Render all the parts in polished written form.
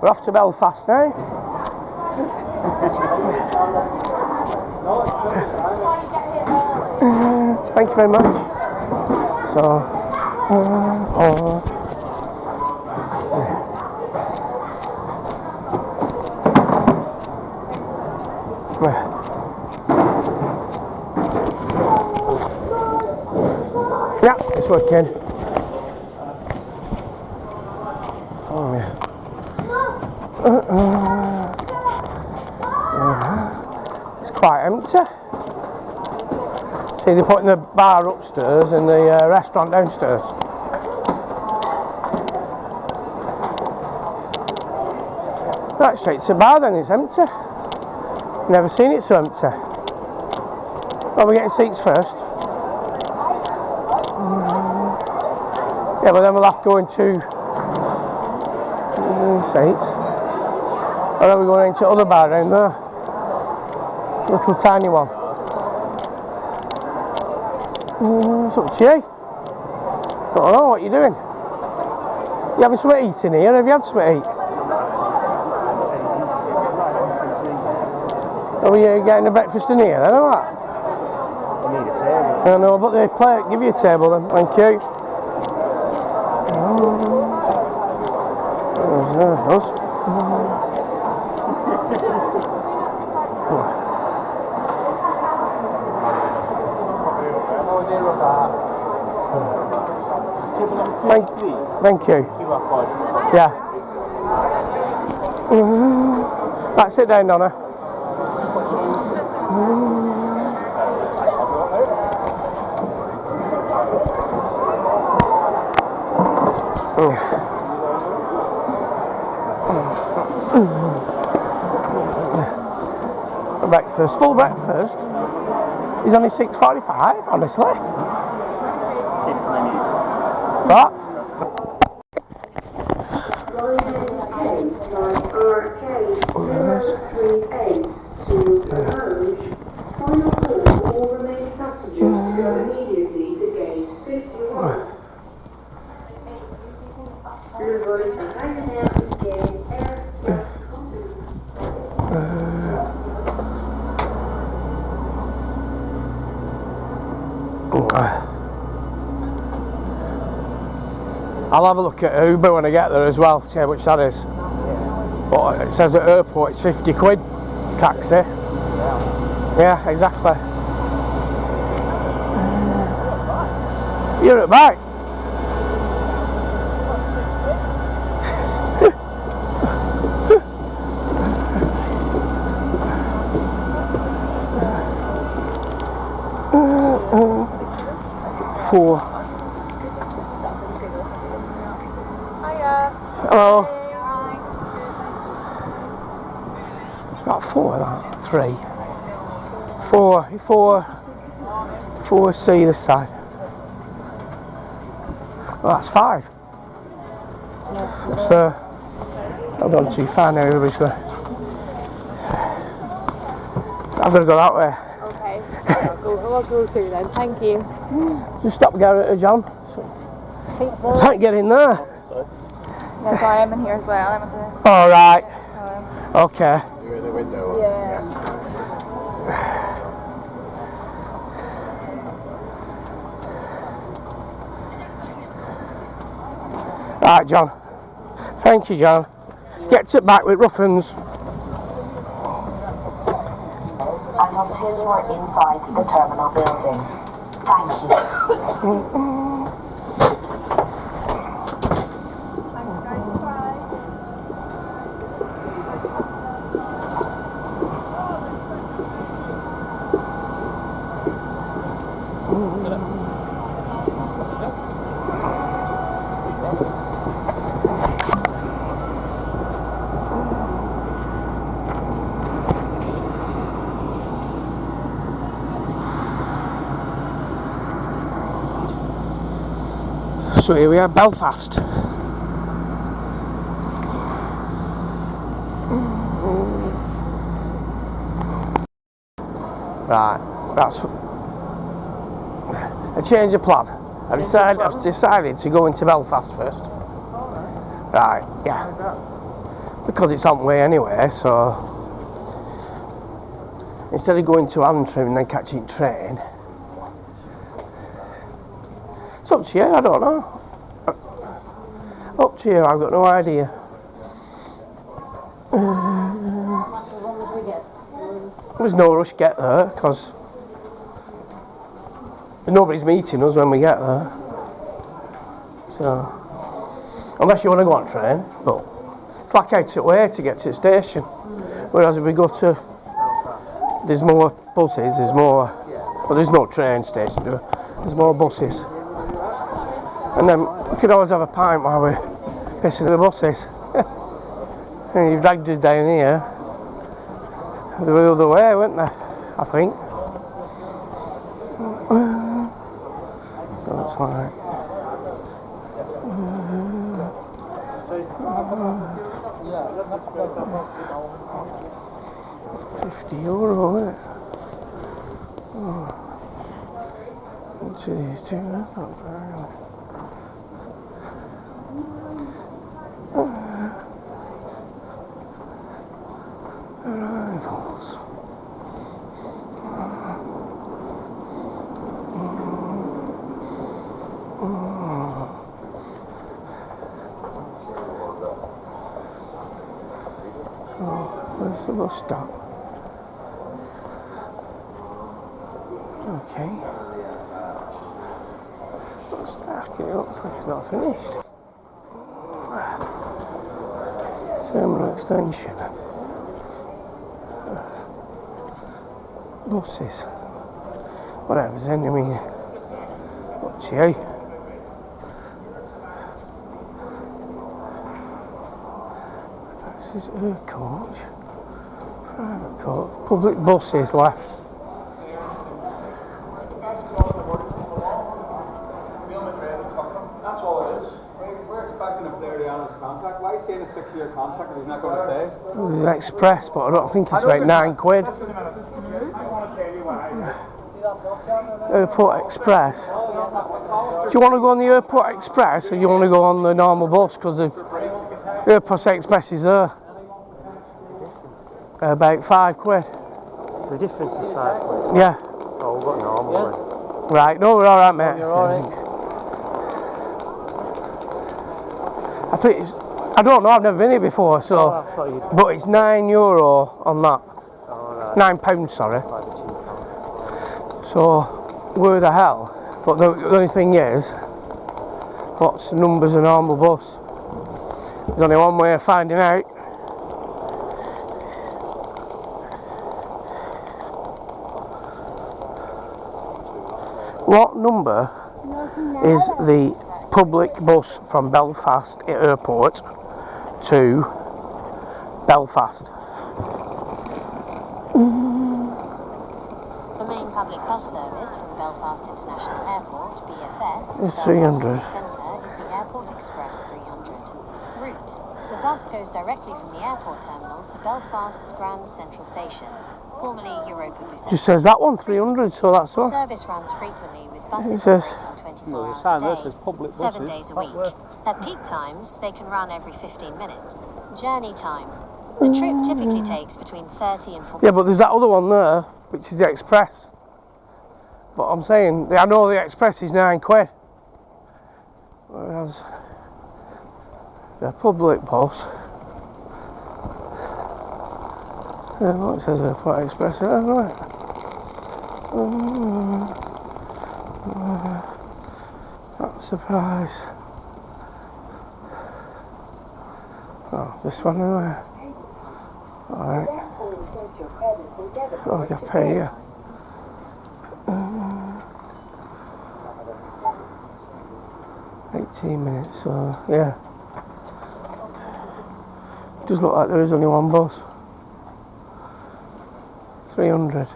We're off to Belfast now. Thank you very much. So, yeah, it's working. Oh yeah. It's quite empty. See, they're putting the bar upstairs and the restaurant downstairs. Right, straight to the bar then, it's empty. Never seen it so empty. Are we getting seats first? Yeah, but then we'll have to go into seats. Or are we going into other bar down there? Little tiny one. It's up to you. Don't know what you're doing. You having something to eat in here? Have you had something to eat? Are we getting a breakfast in here then or what? I need a table. I know, but they give you a table then. Thank you. Thank you. Yeah. Right, sit down, Donna. Breakfast, full breakfast is only £6.45, honestly. What? I'll have a look at Uber when I get there as well, see how much that is. But it says at airport it's 50 quid taxi. Yeah, exactly. You're at back. Four. Hello. Got four of that. Three. Four C this side. Well, that's five. So I've gone too far now, everybody's going. I've got to go that way. Okay. I'll go through then, thank you. Just stop Garrett, John. I can't get in there. Yes, I am in here as well. I'm at the... Alright. Okay. You're in the window. Yeah. Right, John. Thank you, John. Get to back with Ruffins. And until you are inside the terminal building. Thank you. So here we are, Belfast. Right, that's a change of plan. I've decided to go into Belfast first. Right, yeah. Because because it's on the way anyway, so instead of going to Antrim and then catching train, it's up to you, I don't know. Up to you, I've got no idea. There's no rush to get there, because nobody's meeting us when we get there. So, unless you want to go on train, but it's like out of way to get to the station. Whereas if we go to, there's more buses, there's more, well there's no train station, there's more buses. And then we could always have a pint while we're pissing the buses. And you've dragged us down here. They were the other way, weren't they? I think. Looks like. €50, isn't it? Oh. These two, that's not very well. Arrivals. Where's the bus stop? Okay. Looks dark, it looks like it's not finished. Terminal extension. Buses. Whatever's in, I mean, up to you. This is her coach. Private coach. Public buses left. That's all it is. We're expecting him there to honor his contract. Why is he saying a 6-year contract if he's not going to stay? It was an express, but I don't think it's about £9. Airport Express. Do you want to go on the Airport Express or do you want to go on the normal bus? Because the Airport Express is there. About £5. The difference is £5. Yeah. Oh, we've got normal. Yes. Right, no, we're alright, mate. You're alright. I think it's, I don't know, I've never been here before, so. Oh, I thought you'd... But it's €9 on that. Oh, right. £9, sorry. Quite cheap. So, where the hell? But the only thing is, what's the numbers of a normal bus? There's only one way of finding out. What number is the public bus from Belfast Airport to Belfast? The main public bus service from Belfast International Airport, BFS, to It's Belfast 300. City Centre is the Airport Express 300. Route. The bus goes directly from the airport terminal to Belfast's Grand Central Station, formerly Europa Bus. Just says that one, 300, so that's The all. service runs frequently with buses It says- operating 24 Well, hours the sign there a says day, public 7 buses. days a week. At peak times, they can run every 15 minutes. Journey time. The trip typically takes between 30 and 40 Yeah, but there's that other one there, which is the Express. But I'm saying, I know the Express is £9. Whereas the public bus, what it says Airport Express, right. That's a price. Oh, this one anyway. Alright. Oh, you pay here. 18 minutes, so yeah. Does look like there is only one bus. 300.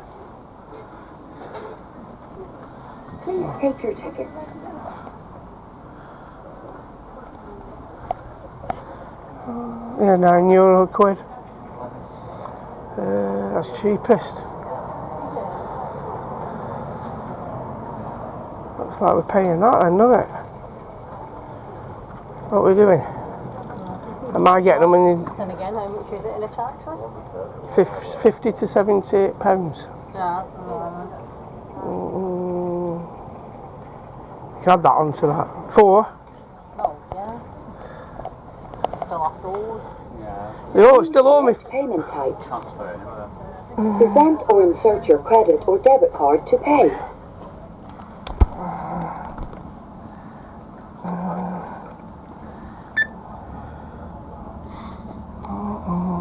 Please take your ticket. Yeah, €9 . That's cheapest. Looks like we're paying that then, doesn't it? What are we doing? A mind getting them in Then again, how much is it in a taxi? 50 to 78 pounds. Yeah. You can add that on to that. 4. Oh, yeah. Still afterwards. Oh, it's still owe me. Payment type. Present or insert your credit or debit card to pay.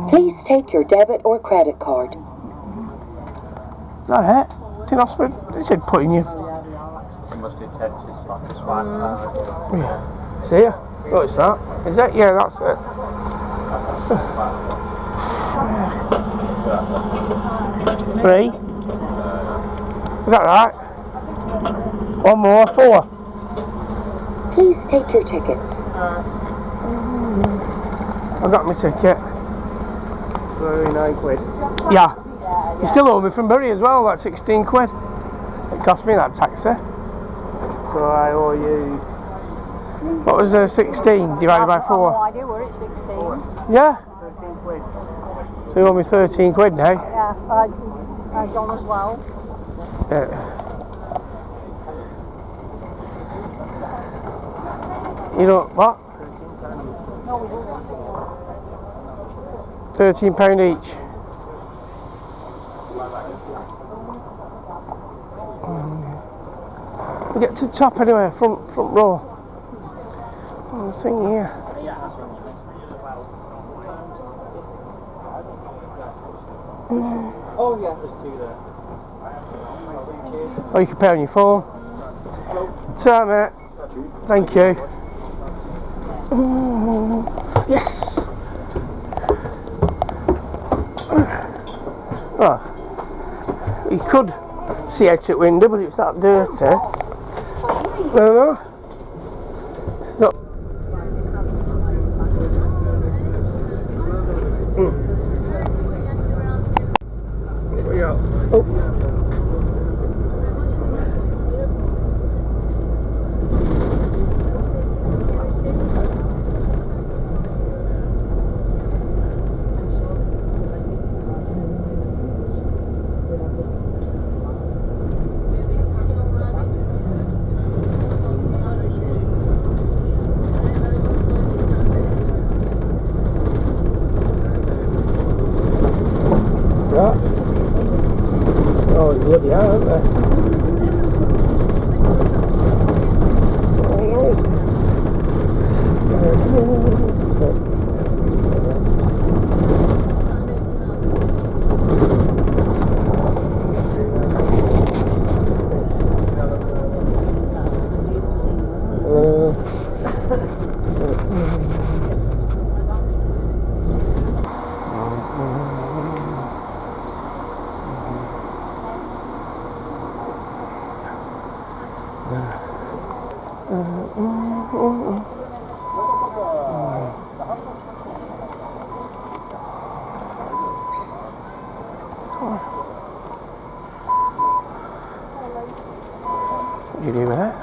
Please take your debit or credit card. Is that it? Didn't I spend, it said put in your... Yeah. See ya? Oh, it's that. Is that? Yeah, that's it. Three. Is that right? One more. 4. Please take your tickets. I got my ticket. 39 quid. Yeah. You still owe me from Bury as well, like 16 quid. It cost me that taxi. So I owe you. What was 16 divided by 4? I've no idea where it's 16. Yeah. 13 quid. So you owe me 13 quid now. Yeah, John as well. Yeah. You know what? No, we don't. £13 each. We get to the top anyway, front row. Oh, thing here. Oh yeah, there's 2 there. Oh, you can pay on your phone. Sorry, mate. Thank you. Yes. Oh, you could see out the window, but it's that dirty. No. No. Here we go. Oh. Oh, bloody hell, aren't they? You do that?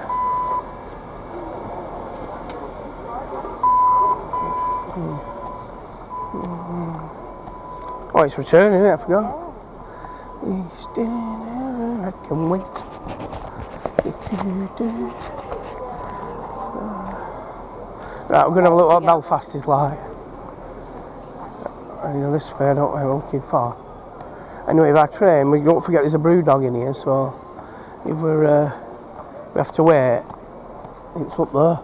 Oh, it's returning, isn't it? I forgot. East in heaven, I can wait. Right, we're going to have a look at what Belfast is like. You know, this way I don't know what we're looking for. Anyway, by train, we don't forget there's a brew dog in here, so if we have to wait, it's up there.